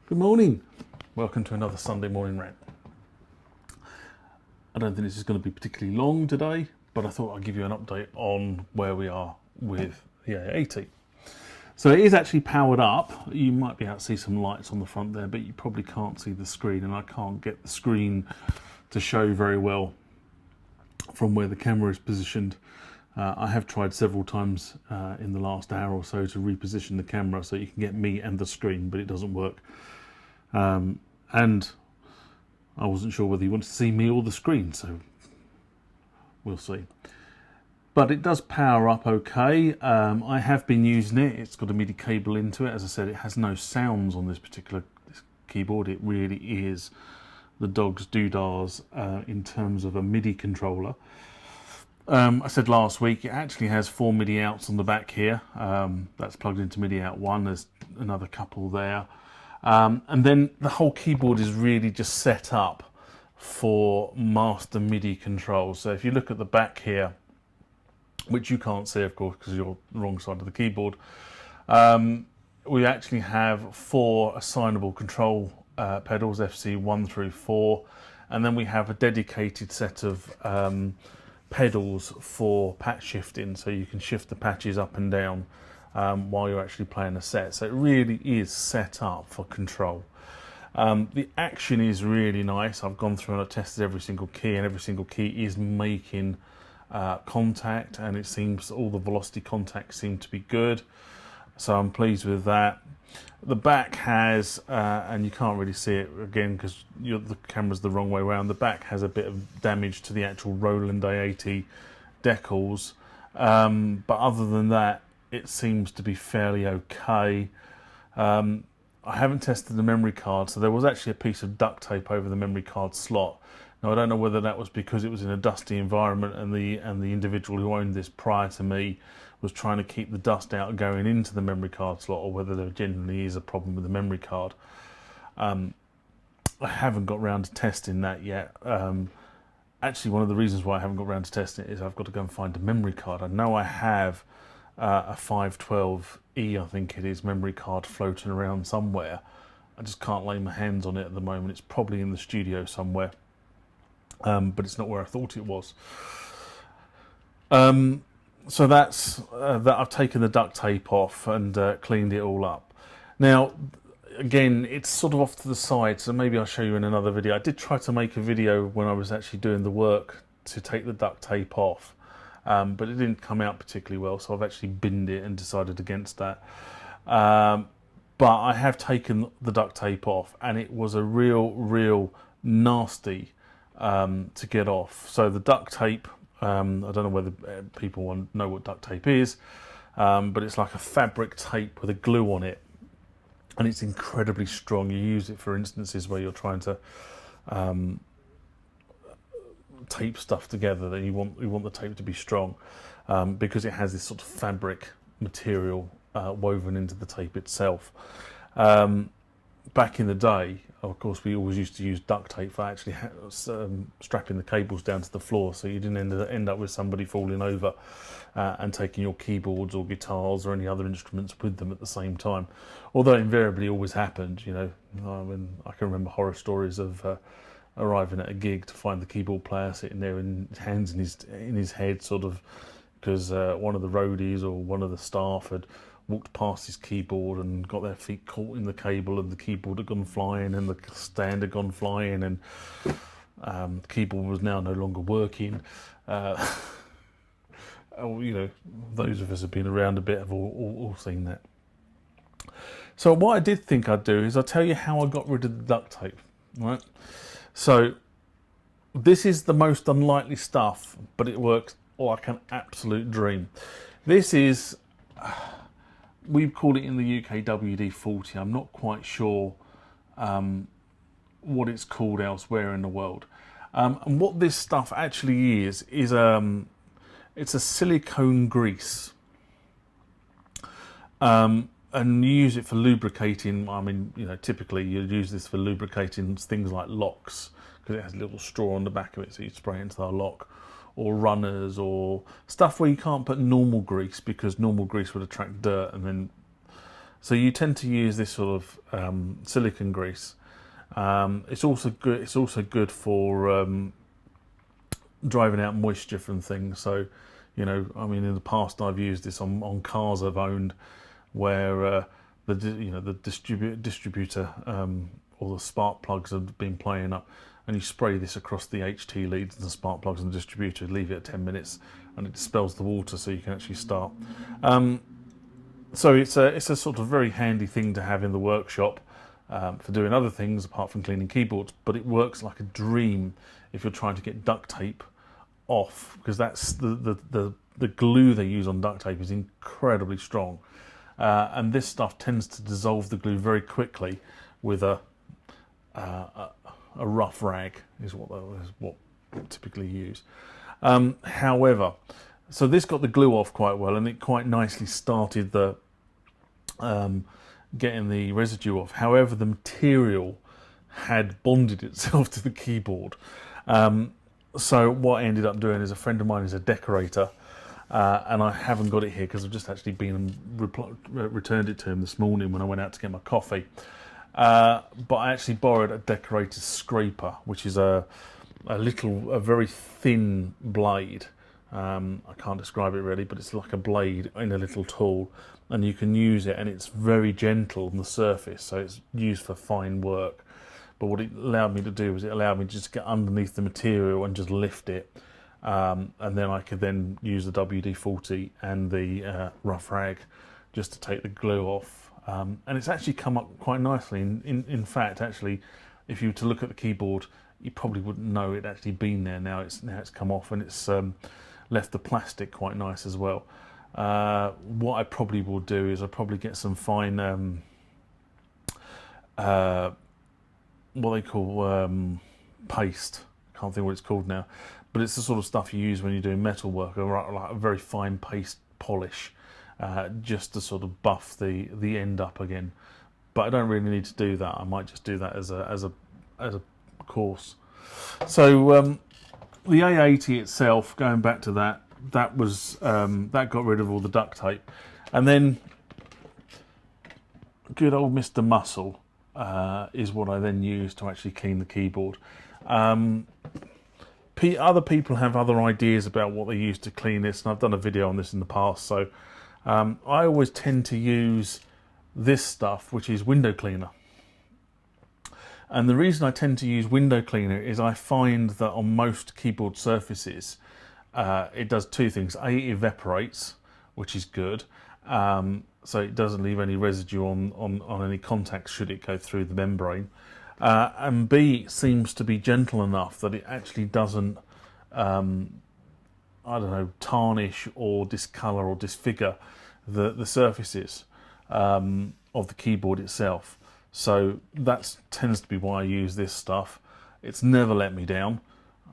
Good morning. Welcome to another Sunday morning rant. I don't think this is going to be particularly long today, but I thought I'd give you an update on where we are with the A-80. So it is actually powered up. You might be able to see some lights on the front there, but you probably can't see the screen, and I can't get the screen to show very well from where the camera is positioned. I have tried several times in the last hour or so to reposition the camera so you can get me and the screen, but it doesn't work. And I wasn't sure whether you wanted to see me or the screen, so we'll see. But it does power up okay. I have been using it. It's got a MIDI cable into it. As I said, it has no sounds on this particular keyboard. It really is the dog's doodahs in terms of a MIDI controller. I said last week it actually has 4 MIDI outs on the back here. That's plugged into MIDI out 1. There's another couple there. And then the whole keyboard is really just set up for master MIDI controls. So if you look at the back here, which you can't see of course because you're the wrong side of the keyboard, we actually have 4 assignable control pedals, FC 1 through 4, and then we have a dedicated set of pedals for patch shifting, so you can shift the patches up and down while you're actually playing a set. So it really is set up for control. The action is really nice. I've gone through and I've tested every single key, and every single key is making contact, and it seems all the velocity contacts seem to be good, so I'm pleased with that. The back has, and you can't really see it again because the camera's the wrong way around, the back has a bit of damage to the actual Roland A-80 decals, but other than that it seems to be fairly okay. I haven't tested the memory card, so there was actually a piece of duct tape over the memory card slot. Now I don't know whether that was because it was in a dusty environment and the individual who owned this prior to me was trying to keep the dust out going into the memory card slot, or whether there genuinely is a problem with the memory card. I haven't got round to testing that yet. Actually, one of the reasons why I haven't got round to testing it is I've got to go and find a memory card. I know I have a 512E, I think it is, memory card floating around somewhere. I just can't lay my hands on it at the moment. It's probably in the studio somewhere, but it's not where I thought it was. So that's that. I've taken the duct tape off and cleaned it all up. Now, again, it's sort of off to the side, so maybe I'll show you in another video. I did try to make a video when I was actually doing the work to take the duct tape off, but it didn't come out particularly well, so I've actually binned it and decided against that. But I have taken the duct tape off, and it was a real nasty to get off. So the duct tape, I don't know whether people want to know what duct tape is, but it's like a fabric tape with a glue on it, and it's incredibly strong. You use it for instances where you're trying to tape stuff together, that you want the tape to be strong, because it has this sort of fabric material woven into the tape itself. Back in the day, of course, we always used to use duct tape for actually strapping the cables down to the floor, so you didn't end up with somebody falling over and taking your keyboards or guitars or any other instruments with them at the same time. Although invariably always happened, you know. I mean, I can remember horror stories of arriving at a gig to find the keyboard player sitting there in hands in his head, sort of, because one of the roadies or one of the staff had walked past his keyboard and got their feet caught in the cable, and the keyboard had gone flying and the stand had gone flying, and the keyboard was now no longer working. You know, those of us who have been around a bit have all seen that. So what I did think I'd do is I'll tell you how I got rid of the duct tape. Right? So this is the most unlikely stuff, but it works like an absolute dream. This is, we call it in the UK WD-40. I'm not quite sure what it's called elsewhere in the world. And what this stuff actually is it's a silicone grease. And you use it for lubricating. I mean, you know, typically you'd use this for lubricating things like locks, because it has a little straw on the back of it, so you spray it into the lock, or runners, or stuff where you can't put normal grease, because normal grease would attract dirt and then So you tend to use this sort of silicone grease. It's also good. It's also good for driving out moisture from things. So, you know, I mean, in the past I've used this on cars I've owned, where the distributor or the spark plugs have been playing up, and you spray this across the HT leads and the spark plugs and the distributor, leave it at 10 minutes, and it dispels the water, so you can actually start. So it's a sort of very handy thing to have in the workshop for doing other things apart from cleaning keyboards. But it works like a dream if you're trying to get duct tape off, because that's the glue they use on duct tape is incredibly strong, and this stuff tends to dissolve the glue very quickly with a rough rag is what typically use. However, so this got the glue off quite well, and it quite nicely started the getting the residue off. However, the material had bonded itself to the keyboard. So what I ended up doing is, a friend of mine is a decorator, and I haven't got it here because I've just actually been and returned it to him this morning when I went out to get my coffee. But I actually borrowed a decorator's scraper, which is a very thin blade. I can't describe it really, but it's like a blade in a little tool, and you can use it, and it's very gentle on the surface, so it's used for fine work. But what it allowed me to do was it allowed me to just get underneath the material and just lift it, and then I could then use the WD-40 and the rough rag just to take the glue off. And it's actually come up quite nicely. In fact, actually, if you were to look at the keyboard, you probably wouldn't know it actually been there. Now it's come off, and it's left the plastic quite nice as well. What I probably will do is I'll probably get some fine what they call paste. I can't think what it's called now, but it's the sort of stuff you use when you're doing metal work, or like a very fine paste polish, just to sort of buff the end up again. But I don't really need to do that. I might just do that as a course. So the A-80 itself, going back to that was that got rid of all the duct tape, and then good old Mr. Muscle is what I then use to actually clean the keyboard. Other people have other ideas about what they use to clean this, and I've done a video on this in the past. So I always tend to use this stuff, which is window cleaner. And the reason I tend to use window cleaner is I find that on most keyboard surfaces, it does two things. A, it evaporates, which is good. So it doesn't leave any residue on any contacts should it go through the membrane. And B, it seems to be gentle enough that it actually doesn't, I don't know, tarnish or discolour or disfigure the surfaces of the keyboard itself. So that tends to be why I use this stuff. It's never let me down.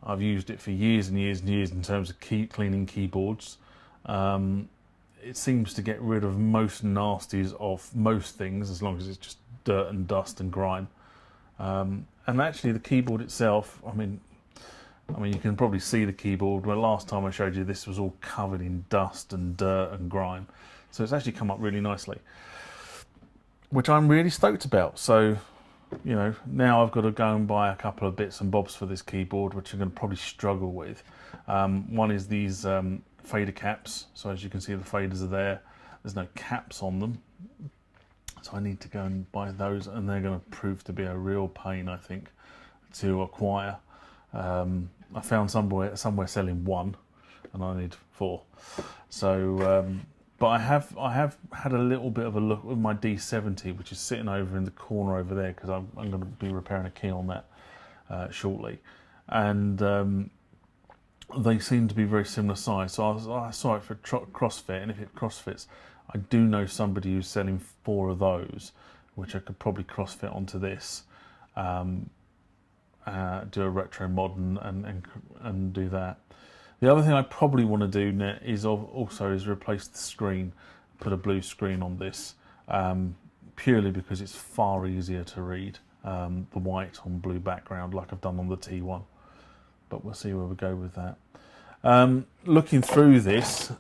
I've used it for years and years and years in terms of cleaning keyboards. It seems to get rid of most nasties of most things, as long as it's just dirt and dust and grime. And actually the keyboard itself, I mean you can probably see the keyboard. Well, last time I showed you, this was all covered in dust and dirt and grime. So it's actually come up really nicely, which I'm really stoked about. So, you know, now I've got to go and buy a couple of bits and bobs for this keyboard, which I'm going to probably struggle with. One is these fader caps. So as you can see, the faders are there. There's no caps on them. So I need to go and buy those, and they're going to prove to be a real pain, I think, to acquire. I found somewhere selling one, and I need 4. So, but I have had a little bit of a look with my D70, which is sitting over in the corner over there, because I'm going to be repairing a key on that shortly, and they seem to be very similar size. So I saw it for CrossFit, and if it CrossFits, I do know somebody who's selling 4 of those, which I could probably CrossFit onto this, do a retro mod and do that. The other thing I probably want to do is replace the screen, put a blue screen on this, purely because it's far easier to read the white on blue background, like I've done on the T1. But we'll see where we go with that. Looking through this,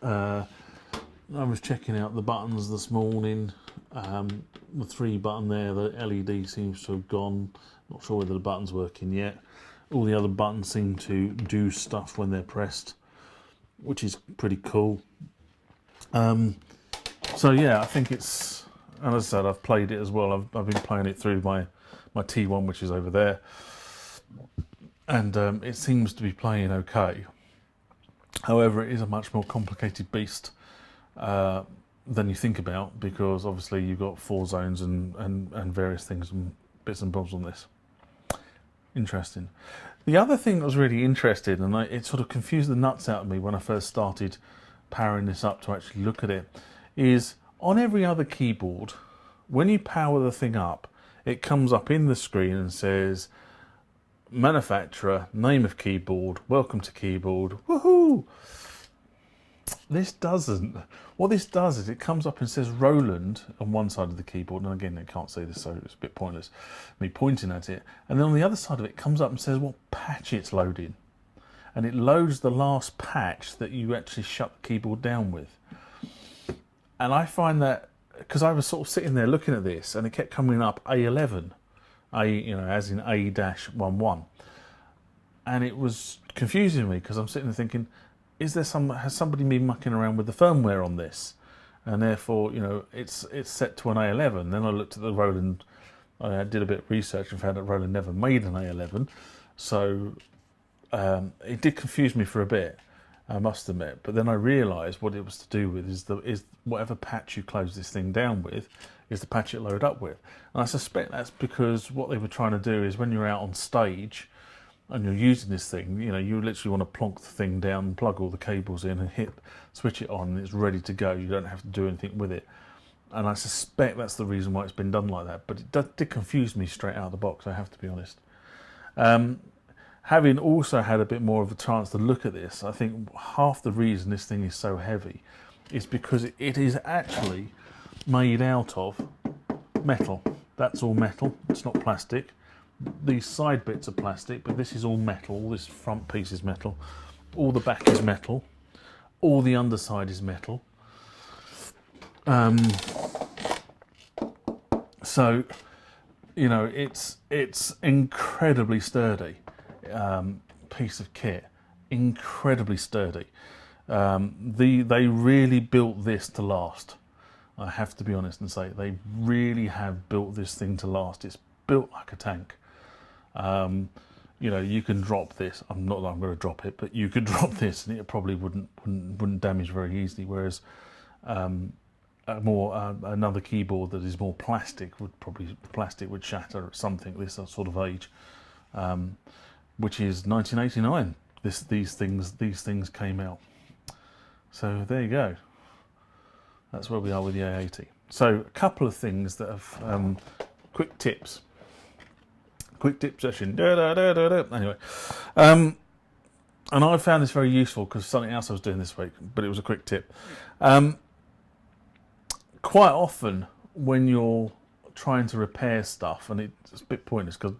I was checking out the buttons this morning. The 3 button there, the LED seems to have gone. Not sure whether the button's working yet. All the other buttons seem to do stuff when they're pressed, which is pretty cool. So yeah, I think it's, and as I said, I've played it as well. I've been playing it through my T1, which is over there, and it seems to be playing okay. However, it is a much more complicated beast than you think about, because obviously you've got 4 zones and various things and bits and bobs on this. Interesting. The other thing that was really interesting, and it sort of confused the nuts out of me when I first started powering this up to actually look at it, is on every other keyboard, when you power the thing up, it comes up in the screen and says manufacturer, name of keyboard, welcome to keyboard, woohoo! This doesn't. What this does is it comes up and says Roland on one side of the keyboard, and again, I can't see this, so it's a bit pointless me pointing at it. And then on the other side of it comes up and says what patch it's loading, and it loads the last patch that you actually shut the keyboard down with. And I find that, because I was sort of sitting there looking at this, and it kept coming up A11, as in A-11, and it was confusing me, because I'm sitting there thinking, has somebody been mucking around with the firmware on this, and therefore it's set to an A11. Then I looked at the Roland. I did a bit of research and found that Roland never made an A11, so it did confuse me for a bit, I must admit. But then I realised what it was to do with is whatever patch you close this thing down with is the patch it load up with, and I suspect that's because what they were trying to do is when you're out on stage and you're using this thing, you literally want to plonk the thing down and plug all the cables in and switch it on, and it's ready to go. You don't have to do anything with it. And I suspect that's the reason why it's been done like that. But it did confuse me straight out of the box, I have to be honest. Having also had a bit more of a chance to look at this, I think half the reason this thing is so heavy is because it is actually made out of metal. That's all metal, it's not plastic. These side bits are plastic, but this is all metal. All this front piece is metal. All the back is metal. All the underside is metal. So, it's incredibly sturdy piece of kit. Incredibly sturdy. They really built this to last. I have to be honest and say they really have built this thing to last. It's built like a tank. You can drop this. I'm not that I'm going to drop it, but you could drop this and it probably wouldn't damage very easily. Whereas another keyboard that is more plastic would shatter at something this sort of age, which is 1989. These things came out. So there you go. That's where we are with the A-80. So a couple of things that have quick tips. Quick tip session. Anyway, and I found this very useful because something else I was doing this week, but it was a quick tip. Quite often when you're trying to repair stuff, and it's a bit pointless because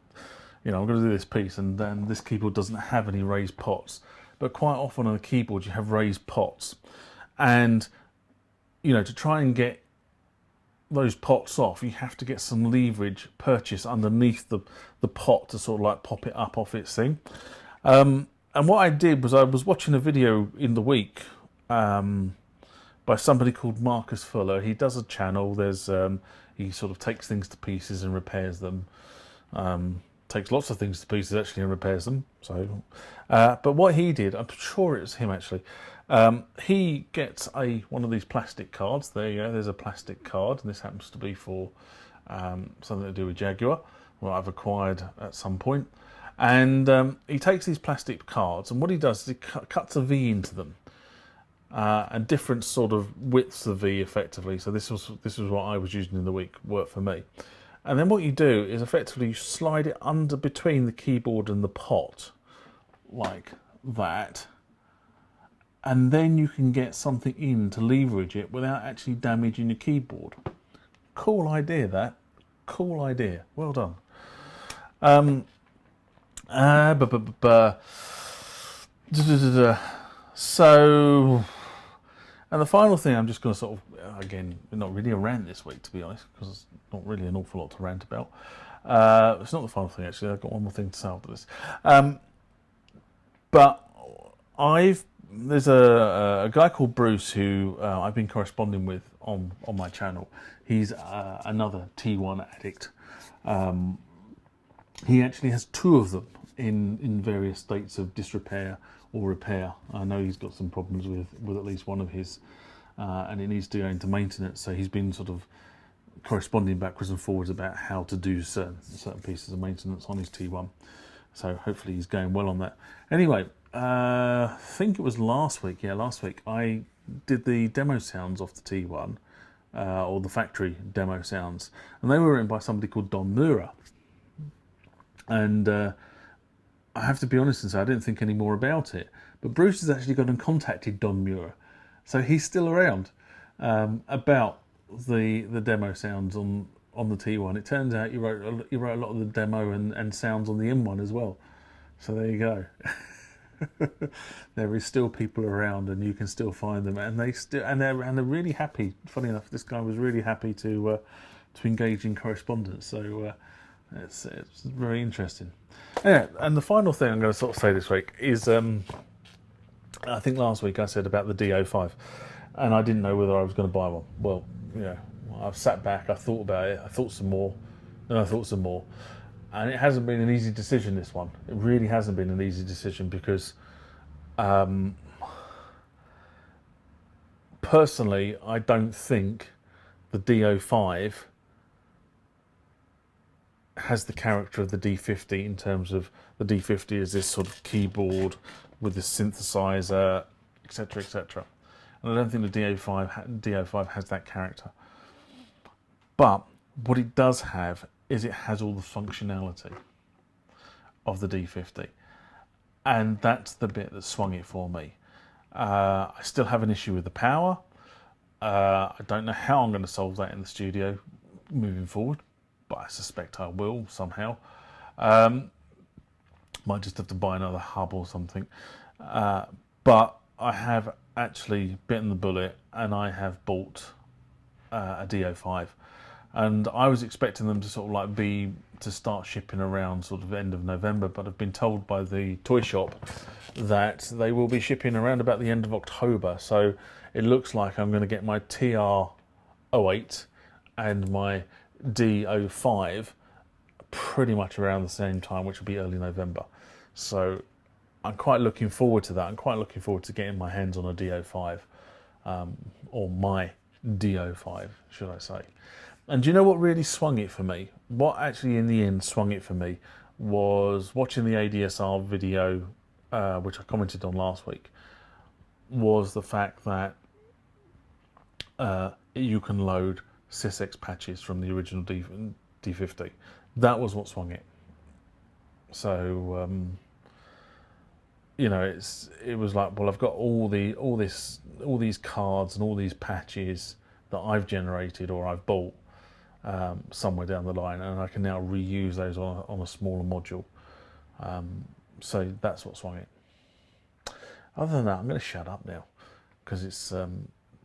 I'm going to do this piece and then this keyboard doesn't have any raised pots, but quite often on a keyboard you have raised pots, and to try and get those pots off, you have to get some leverage purchase underneath the pot to sort of like pop it up off its thing. And what I did was I was watching a video in the week by somebody called Marcus Fuller. He does a channel. He sort of takes things to pieces and repairs them. Takes lots of things to pieces actually and repairs them. So, but what he did, I'm sure it was him actually. He gets one of these plastic cards. There you go. There's a plastic card, and this happens to be for something to do with Jaguar, what I've acquired at some point. And he takes these plastic cards, and what he does is he cuts a V into them, and different sort of widths of V effectively. So this was what I was using in the week. Worked for me. And then what you do is effectively you slide it under between the keyboard and the pot, like that. And then you can get something in to leverage it without actually damaging your keyboard. Cool idea, that. Cool idea. Well done. So, And the final thing, I'm just going to sort of, again, not really a rant this week, to be honest, because it's not really an awful lot to rant about. It's not the final thing, actually. I've got one more thing to say after this. But there's a guy called Bruce who I've been corresponding with on my channel. He's another T1 addict. He actually has 2 of them in various states of disrepair or repair. I know he's got some problems with at least one of his, and it needs to go into maintenance. So he's been sort of corresponding backwards and forwards about how to do certain pieces of maintenance on his T1. So hopefully he's going well on that. Anyway, I think it was last week. Yeah, last week I did the demo sounds off the T1, or the factory demo sounds, and they were written by somebody called Don Muro. And I have to be honest and say I didn't think any more about it. But Bruce has actually gone and contacted Don Muro, so he's still around, about the demo sounds on the T1. It turns out you wrote a lot of the demo and sounds on the M1 as well. So there you go. There is still people around, and you can still find them, and they're really happy. Funny enough, this guy was really happy to engage in correspondence. So it's very interesting. Yeah, and the final thing I'm going to sort of say this week is, I think last week I said about the D-05, and I didn't know whether I was going to buy one. Well, yeah, I've sat back, I thought about it, I thought some more, and I thought some more. And it hasn't been an easy decision, this one. It really hasn't been an easy decision because, personally, I don't think the D-05 has the character of the D-50 in terms of the D-50 is this sort of keyboard with the synthesizer, etc., etc. And I don't think the D-05 has that character. But what it does have is it has all the functionality of the D-50. And that's the bit that swung it for me. I still have an issue with the power. I don't know how I'm going to solve that in the studio moving forward, but I suspect I will somehow. Might just have to buy another hub or something. But I have actually bitten the bullet, and I have bought a D-05. And I was expecting them to sort of like to start shipping around sort of end of November, but I've been told by the toy shop that they will be shipping around about the end of October. So it looks like I'm going to get my TR-08 and my D-05 pretty much around the same time, which will be early November. So I'm quite looking forward to that. I'm quite looking forward to getting my hands on a D-05, or my D-05, should I say. And do you know what really swung it for me? What actually in the end swung it for me was watching the ADSR video, which I commented on last week, was the fact that you can load SysX patches from the original D50. That was what swung it. So, you know, it was like, well, I've got all these cards and all these patches that I've generated or I've bought somewhere down the line, and I can now reuse those on a smaller module. So that's what swung it. Other than that, I'm going to shut up now because it's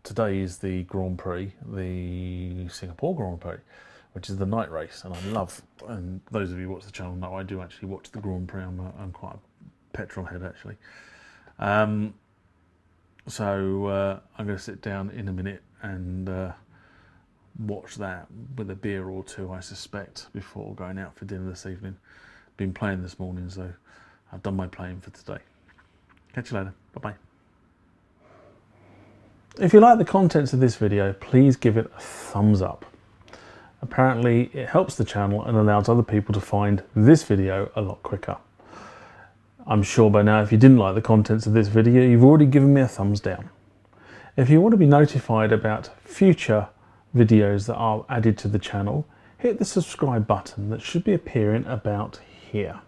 today is the Grand Prix, the Singapore Grand Prix, which is the night race, and I love. And those of you who watch the channel know I do actually watch the Grand Prix. I'm quite a petrol head actually. So I'm going to sit down in a minute and watch that with a beer or two, I suspect, before going out for dinner this evening. Been playing this morning, so I've done my playing for today. Catch you later. Bye-bye. If you like the contents of this video, please give it a thumbs up. Apparently it helps the channel and allows other people to find this video a lot quicker. I'm sure by now if you didn't like the contents of this video, you've already given me a thumbs down. If you want to be notified about future videos that are added to the channel, hit the subscribe button that should be appearing about here.